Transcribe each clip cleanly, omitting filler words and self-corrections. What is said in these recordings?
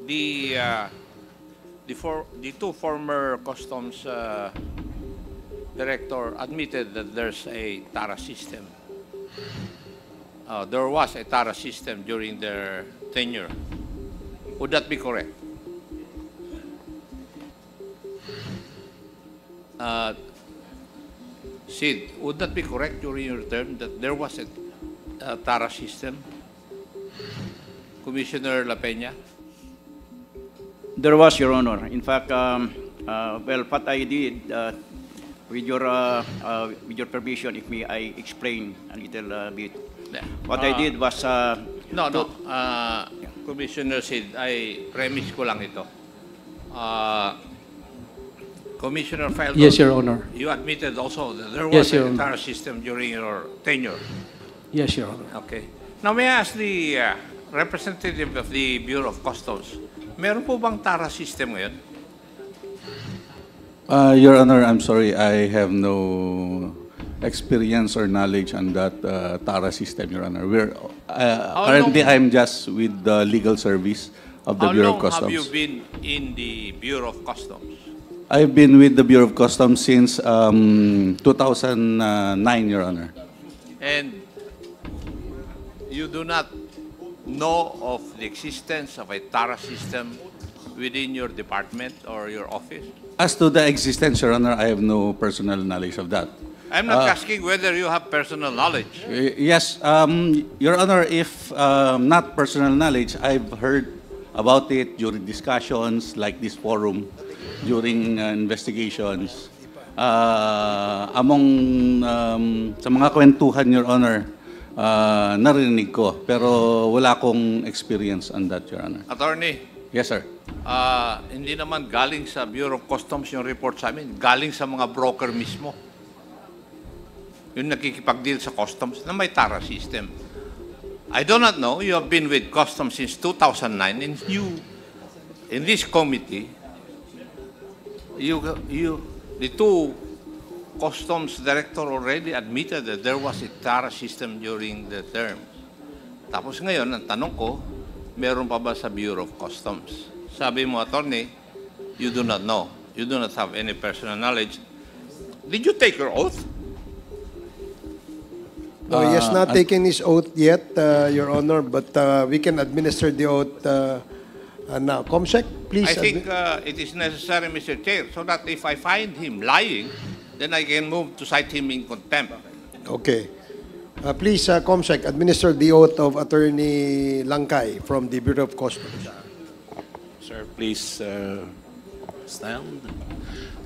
the two former customs director admitted that there's a TARA system. There was a TARA system during their tenure. Would that be correct? Sid, would that be correct during your term that there was a TARA system? Commissioner La Peña? There was, Your Honor. In fact, well, what I did, with your permission, if may I explain a little bit. What I did was... No. Commissioner Sid, I premise ko lang ito. Commissioner Felton, Yes, Your Honor. you admitted also that there Yes, was Your a Honor. TARA system during your tenure. Yes, Your Honor. Okay. Now, may I ask the representative of the Bureau of Customs, meron po bang TARA system ngayon? Your Honor, I'm sorry, I have no experience or knowledge on that TARA system, Your Honor. Currently, I'm just with the legal service of the How Bureau of long have Customs. you been in the Bureau of Customs? I've been with the Bureau of Customs since 2009, Your Honor. And you do not know of the existence of a TARA system within your department or your office? As to the existence, Your Honor, I have no personal knowledge of that. I'm not asking whether you have personal knowledge. Yes, Your Honor, if not personal knowledge, I've heard about it during discussions like this forum, during investigations. Sa mga kwentuhan, Your Honor, narinig ko, pero wala akong experience on that, Your Honor. Attorney, Yes, sir. hindi naman galing sa Bureau of Customs yung report sa amin. Galing sa mga broker mismo. Yung nakikipag-deal sa customs na may TARA system. I do not know. You have been with customs since 2009 and you, in this committee, the two customs director already admitted that there was a TARA system during the term. Tapos ngayon, ang tanong ko, meron pa ba sa Bureau of Customs? Sabi mo, attorney, you do not know. You do not have any personal knowledge. Did you take your oath? No, he has not taken his oath yet, Your Honor, but we can administer the oath now. Comsec, please. I think it is necessary, Mr. Chair, so that if I find him lying, then I can move to cite him in contempt. Okay. Please, Comsec, administer the oath of Attorney Langkay from the Bureau of Customs. Sir, please stand.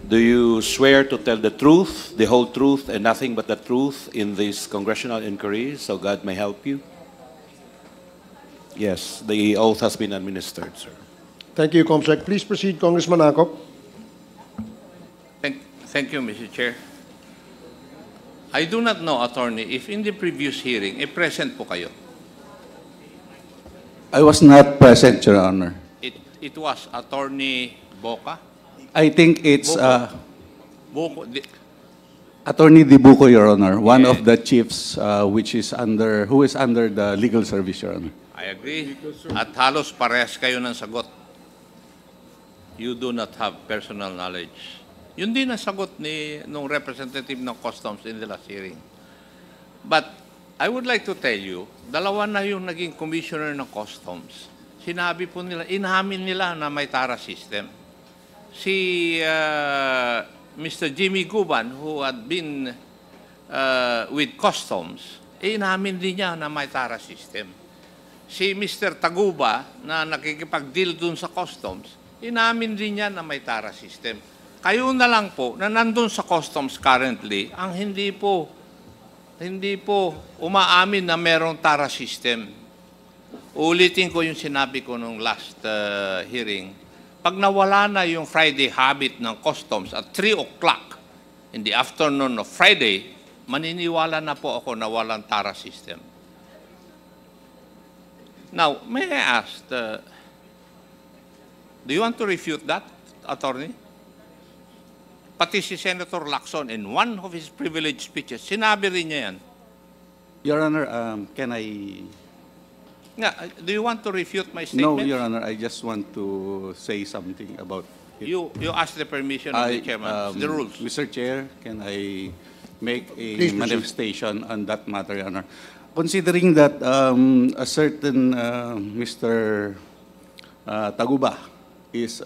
Do you swear to tell the truth, the whole truth, and nothing but the truth in this congressional inquiry, so God may help you? Yes, the oath has been administered, sir. Thank you, Comsec. Please proceed, Congressman Akop. Thank you, Mr. Chair. I do not know, attorney, if in the previous hearing, present po kayo. I was not present, Your Honor. It was Attorney Boca? I think it's Boco, Attorney Dibuco, Your Honor, one of the chiefs who is under the legal service, Your Honor. I agree. At halos parehas kayo ng sagot. You do not have personal knowledge. Yun din ang sagot nung representative ng Customs in the last hearing. But I would like to tell you, dalawa na yung naging commissioner ng Customs. Sinabi po nila, inamin nila na may TARA system. Si Mr. Jimmy Guban, who had been with Customs, inamin din niya na may TARA system. Si Mr. Taguba, na nakikipag-deal dun sa Customs, inamin din niya na may TARA system. Kayo na lang po, na nandun sa Customs currently, ang hindi po umaamin na merong TARA system. Ulitin ko yung sinabi ko nung last hearing. Pag nawala na yung Friday habit ng Customs at 3 o'clock in the afternoon of Friday, maniniwala na po ako na walang TARA system. Now, may I ask, do you want to refute that, attorney? Pati si Senator Lacson, in one of his privileged speeches, sinabi rin niya yan. Your Honor, can I Yeah, do you want to refute my No, statement? Your Honor, I just want to say something about it. You asked the permission of the chairman. It's the rules. Mr. Chair, can I make a Please proceed. manifestation on that matter, Your Honor? Considering that a certain Mr. Taguba is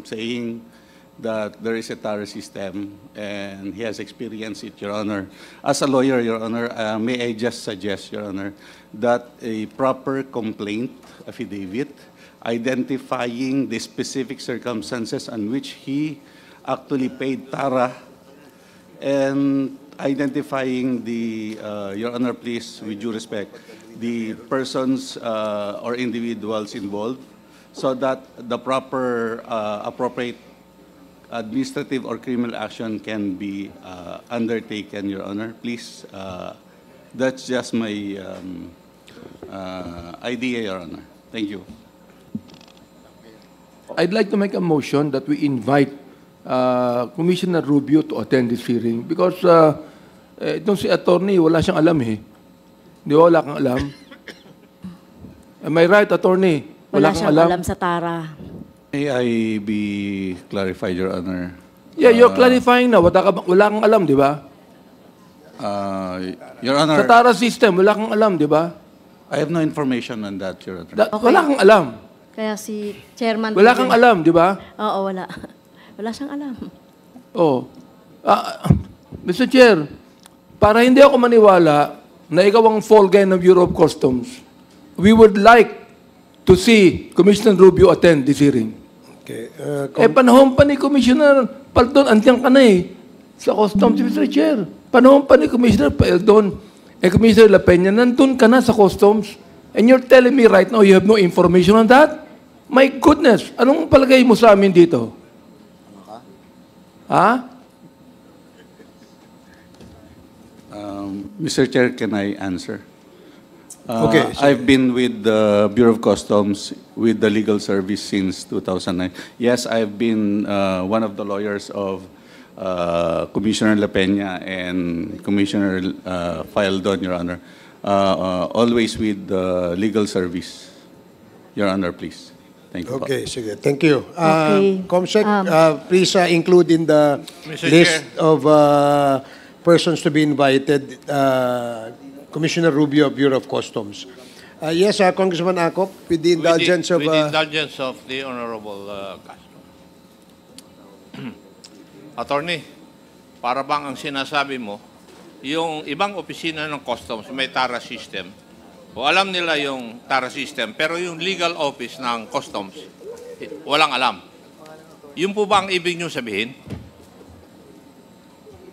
saying that there is a TARA system and he has experienced it, Your Honor. As a lawyer, Your Honor, may I just suggest, Your Honor, that a proper complaint affidavit identifying the specific circumstances on which he actually paid TARA and identifying the, Your Honor, please, with due respect, the persons or individuals involved so that the proper appropriate administrative or criminal action can be undertaken, Your Honor. Please, that's just my idea, Your Honor. Thank you. I'd like to make a motion that we invite Commissioner Rubio to attend this hearing because itong si attorney, wala siyang alam eh. Di ba, wala kang alam? Am I right, attorney? Wala kang siyang alam sa TARA. May I be clarified, Your Honor? Yeah, you're clarifying na. Wala kang alam, di ba? Your Honor, Sa TARA system, wala kang alam, di ba? I have no information on that, Your Honor. Okay. Wala kang alam. Kaya si chairman... Wala kang alam, di ba? Oo, wala. Wala siyang alam. Oh. Mr. Chair, para hindi ako maniwala na ikaw ang fall guy ng Bureau of Customs, we would like to see Commissioner Rubio attend this hearing. Okay. Panahon pa ni Commissioner Paldon, andiyan ka na eh, sa Customs, Mr. Chair. Panahon pa ni Commissioner Paldon, Commissioner La Peña, nandun ka na sa Customs, and you're telling me right now you have no information on that? My goodness, anong palagay mo sa amin dito? Ha? Mr. Chair, can I answer? Okay, sir. I've been with the Bureau of Customs with the legal service since 2009. Yes, I've been one of the lawyers of Commissioner La Peña and Commissioner Faldon, Your Honor. Always with the legal service. Your Honor, please. Thank you. Okay, sige. Thank you. Okay. Comsec, please include in the Mr. list Chair. of persons to be invited, Commissioner Rubio of Bureau of Customs. Yes, Congressman Acop, with the indulgence with the of... indulgence of the Honorable Castro. Attorney, para bang ang sinasabi mo, yung ibang opisina ng Customs may TARA system, o alam nila yung TARA system, pero yung legal office ng Customs, walang alam. Yun po ba ang ibig nyo sabihin?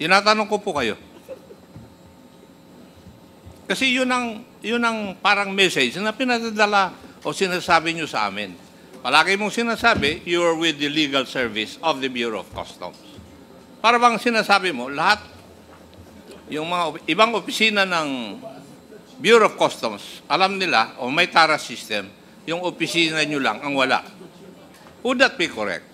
Tinatanong ko po kayo. Kasi yun ang parang message na pinadadala o sinasabi nyo sa amin. Palagi mong sinasabi, you are with the legal service of the Bureau of Customs. Para bang sinasabi mo, lahat, yung mga ibang opisina ng Bureau of Customs, alam nila, o may TARA system, yung opisina nyo lang ang wala. Would that be correct?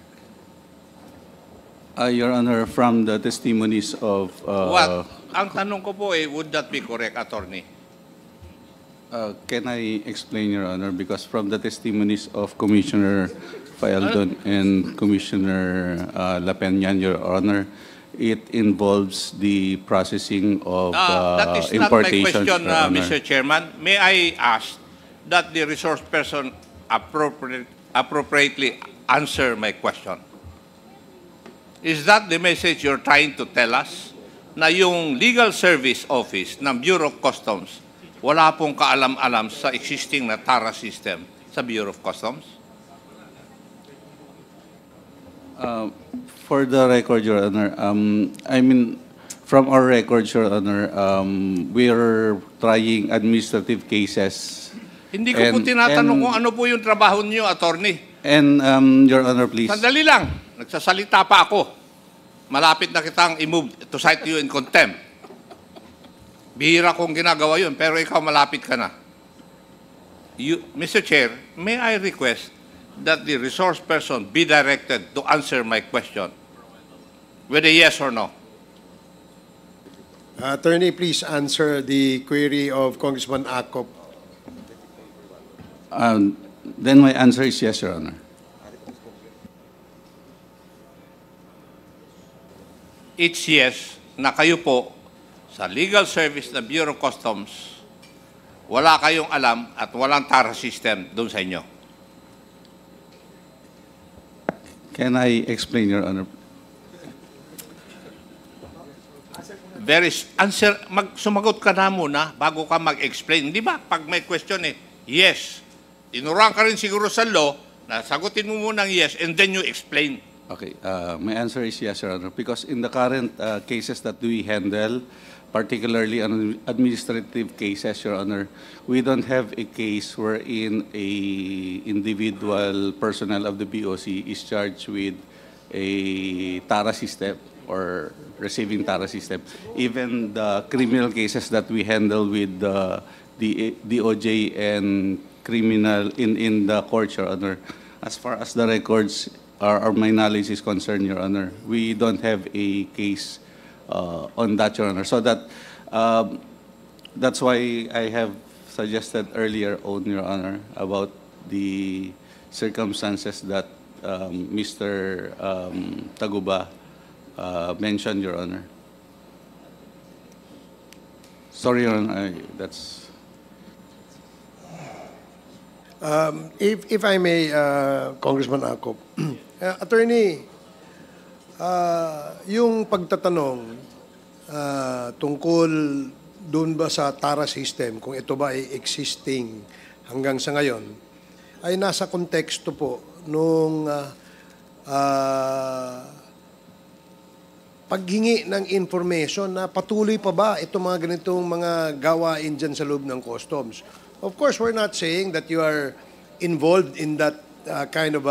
Your Honor, from the testimonies of... What? Ang tanong ko po would that be correct, attorney? Can I explain, Your Honor? Because from the testimonies of Commissioner Faldon and Commissioner La Peña, Your Honor, it involves the processing of That is not my importations, question, Your Honor. Mr. Chairman. May I ask that the resource person appropriately answer my question? Is that the message you're trying to tell us? Na yung legal service office ng Bureau of Customs, wala pong kaalam-alam sa existing na TARA system sa Bureau of Customs? For the record, Your Honor, I mean, from our records, Your Honor, we're trying administrative cases. Hindi ko po tinatanong kung ano po yung trabaho niyo, attorney. And, Your Honor, please. Sandali lang. Nagsasalita pa ako. Malapit na kitang i-move to cite you in contempt. Bihira kong ginagawa yun, pero ikaw malapit ka na. Mr. Chair, may I request that the resource person be directed to answer my question with a yes or no? Attorney, please answer the query of Congressman Acop. Then my answer is yes, Your Honor. It's yes na kayo po sa legal service ng Bureau of Customs, wala kayong alam at walang TARA system doon sa inyo. Can I explain, Your Honor? Sumagot ka na muna bago ka mag-explain. Di ba? Pag may question yes. Tinuruan ka rin siguro sa law na sagutin mo muna ng yes and then you explain. Okay, my answer is yes, Your Honor, because in the current cases that we handle, particularly on administrative cases, Your Honor, we don't have a case wherein a individual personnel of the BOC is charged with a TARA system or receiving TARA system. Even the criminal cases that we handle with the DOJ and criminal in the court, Your Honor, as far as the records or my knowledge is concerned, Your Honor, we don't have a case on that, Your Honor. So that's why I have suggested earlier on, Your Honor, about the circumstances that Mr. Taguba mentioned, Your Honor. Sorry, Your Honor, that's... If I may, Congressman Acop, Attorney, yung pagtatanong tungkol doon ba sa TARA system, kung ito ba ay existing hanggang sa ngayon, ay nasa konteksto po nung paghingi ng information na patuloy pa ba itong mga ganitong mga gawain dyan sa loob ng customs. Of course, we're not saying that you are involved in that kind of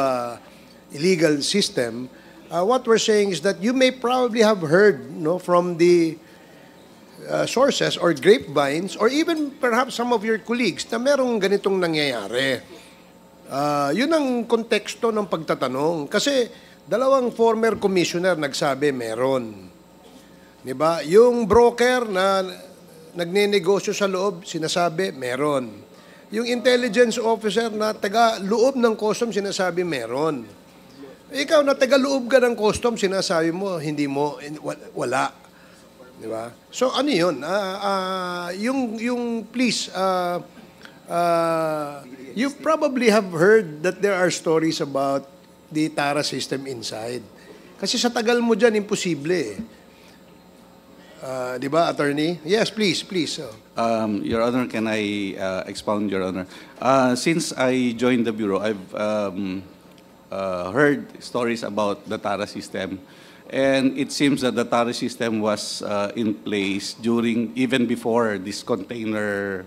illegal system. What we're saying is that you may probably have heard from the sources or grapevines or even perhaps some of your colleagues na merong ganitong nangyayari. Yun ang konteksto ng pagtatanong. Kasi dalawang former commissioner nagsabi meron. Diba? Yung broker na nagnenegosyo sa loob, sinasabi meron. Yung intelligence officer na taga-loob ng custom, sinasabi meron. Ikaw na taga-loob ka ng custom, sinasabi mo, hindi mo, wala. Di ba? So ano yun? Please, you probably have heard that there are stories about the TARA system inside. Kasi sa tagal mo dyan, imposible. Di ba, Attorney? Yes, please. Your Honor, can I expound, Your Honor? Since I joined the Bureau, I've heard stories about the TARA system. And it seems that the TARA system was in place even before this container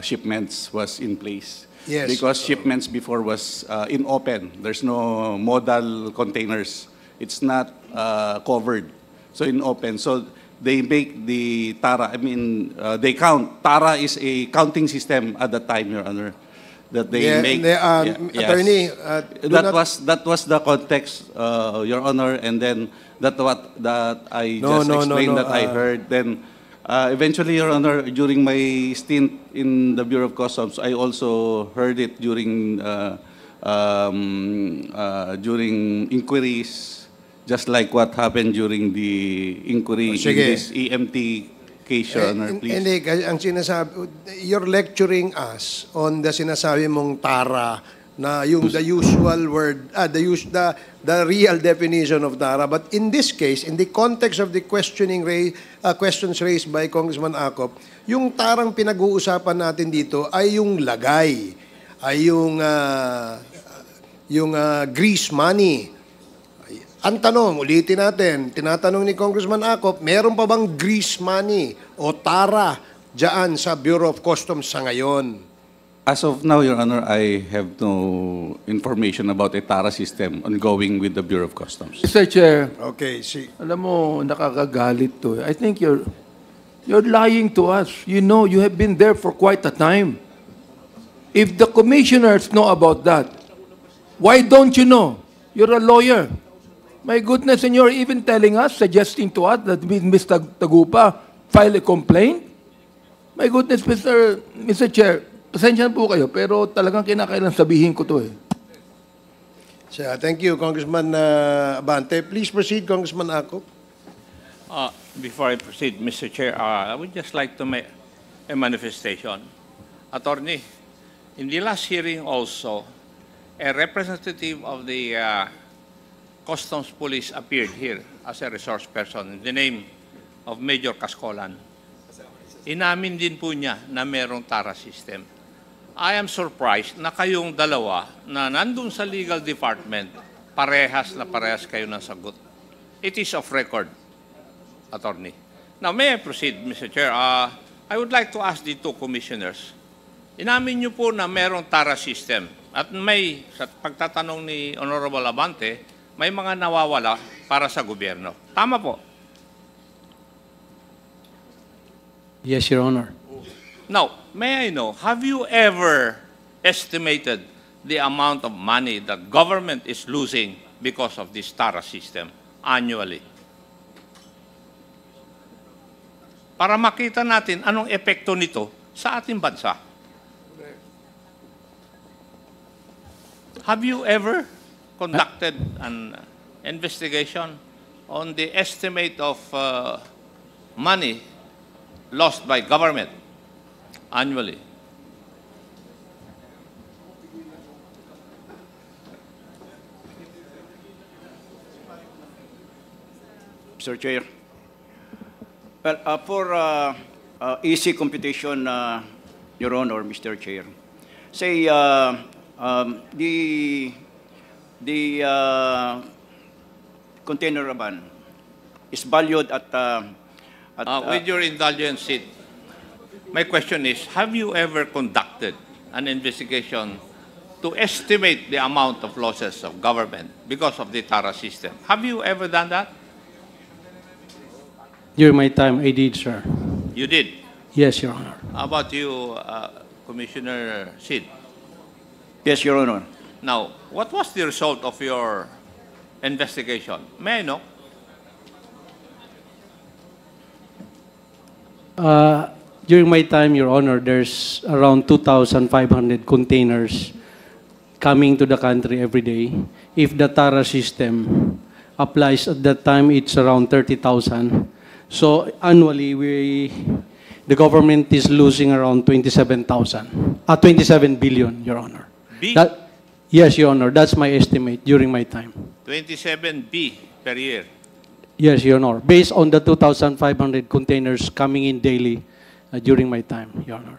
shipments was in place. Yes. Because shipments before was in open. There's no modal containers. It's not covered. So in open. So they make the TARA, they count. TARA is a counting system at the time, Your Honor, that they make. Attorney, that was the context, Your Honor, and then that I explained that I heard. Then eventually, Your Honor, during my stint in the Bureau of Customs, I also heard it during inquiries. Just like what happened during the inquiry in this EMT case, Your Honor, please. Hindi, ang sinasabi, you're lecturing us on the sinasabi mong TARA na yung the usual word, the real definition of TARA. But in this case, in the context of the questions raised by Congressman Acop, yung TARang pinag-uusapan natin dito ay yung lagay, ay yung grease money. Ang tanong, ulitin natin, tinatanong ni Congressman Acop, meron pa bang grease money o TARA dyan sa Bureau of Customs sa ngayon? As of now, Your Honor, I have no information about a TARA system ongoing with the Bureau of Customs. Mr. Chair, Okay, see. alam mo, nakakagalit to. I think you're lying to us. You know, you have been there for quite a time. If the commissioners know about that, why don't you know? You're a lawyer. My goodness, and you're even telling us, suggesting to us that Mr. Tagupa file a complaint? My goodness, Mr. Chair, pasensya na po kayo, pero talagang kinakailan sabihin ko to eh. So, thank you, Congressman Abante. Please proceed, Congressman Akop. Before I proceed, Mr. Chair, I would just like to make a manifestation. Attorney, in the last hearing also, a representative of the Customs Police appeared here as a resource person in the name of Major Cascolan. Inamin din po niya na merong TARA system. I am surprised na kayong dalawa na nandun sa legal department, parehas kayo ng sagot. It is off record, Attorney. Now, may I proceed, Mr. Chair? I would like to ask the two commissioners. Inamin niyo po na merong TARA system at may, sa pagtatanong ni Honorable Abante, may mga nawawala para sa gobyerno. Tama po. Yes, Your Honor. Now, may I know, have you ever estimated the amount of money that government is losing because of this TARA system annually? Para makita natin anong epekto nito sa ating bansa. Have you ever conducted an investigation on the estimate of money lost by government annually? Mr. Chair. Well, for easy computation, Your Honor, Mr. Chair, say the container ban is valued at With your indulgence, Sid, my question is, have you ever conducted an investigation to estimate the amount of losses of government because of the TARA system? Have you ever done that? During my time, I did, sir. You did. Yes, Your Honor. How about you, Commissioner Sid? yes, Your Honor. Now, what was the result of your investigation? May I know? During my time, Your Honor, there's around 2,500 containers coming to the country every day. If the TARA system applies at that time, it's around 30,000. So annually, the government is losing around 27 billion, Your Honor. B? Yes, Your Honor, that's my estimate during my time. 27B per year. Yes, Your Honor, based on the 2,500 containers coming in daily during my time, Your Honor.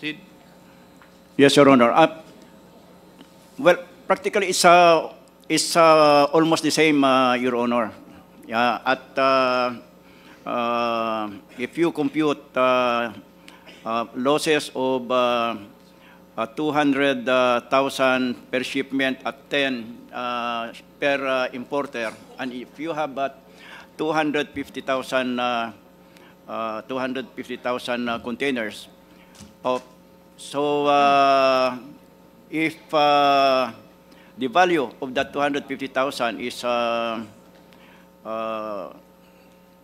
Sid? Yes, Your Honor. Well, practically it's almost the same, Your Honor. If you compute losses of 200,000 per shipment at 10 per importer, and if you have 250,000 containers, if the value of that 250,000 is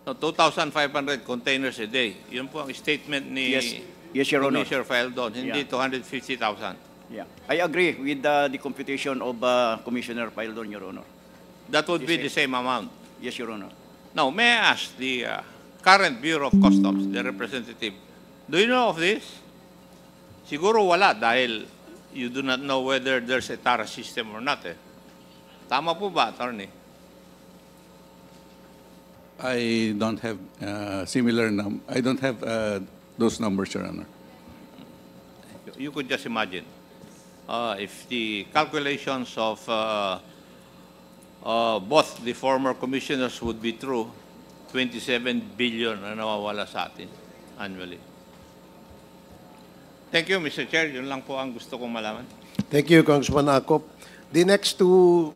No, 2,500 containers a day. Yun po ang statement ni yes, Your Honor. Commissioner Faeldon, hindi Yeah. 250,000. Yeah, I agree with the computation of Commissioner Paildon, Your Honor. That would be Yes, the same amount. Yes, Your Honor. Now, may I ask the current Bureau of Customs, the representative, do you know of this? Siguro wala dahil you do not know whether there's a TARA system or not. Tama po ba, Attorney? I don't have I don't have those numbers, Your Honor. You could just imagine if the calculations of both the former commissioners would be true, 27 billion na nawawala sa atin annually. Thank you, Mr. Chair. Yun lang po ang gusto kong malaman. Thank you, Congressman Akop. The next two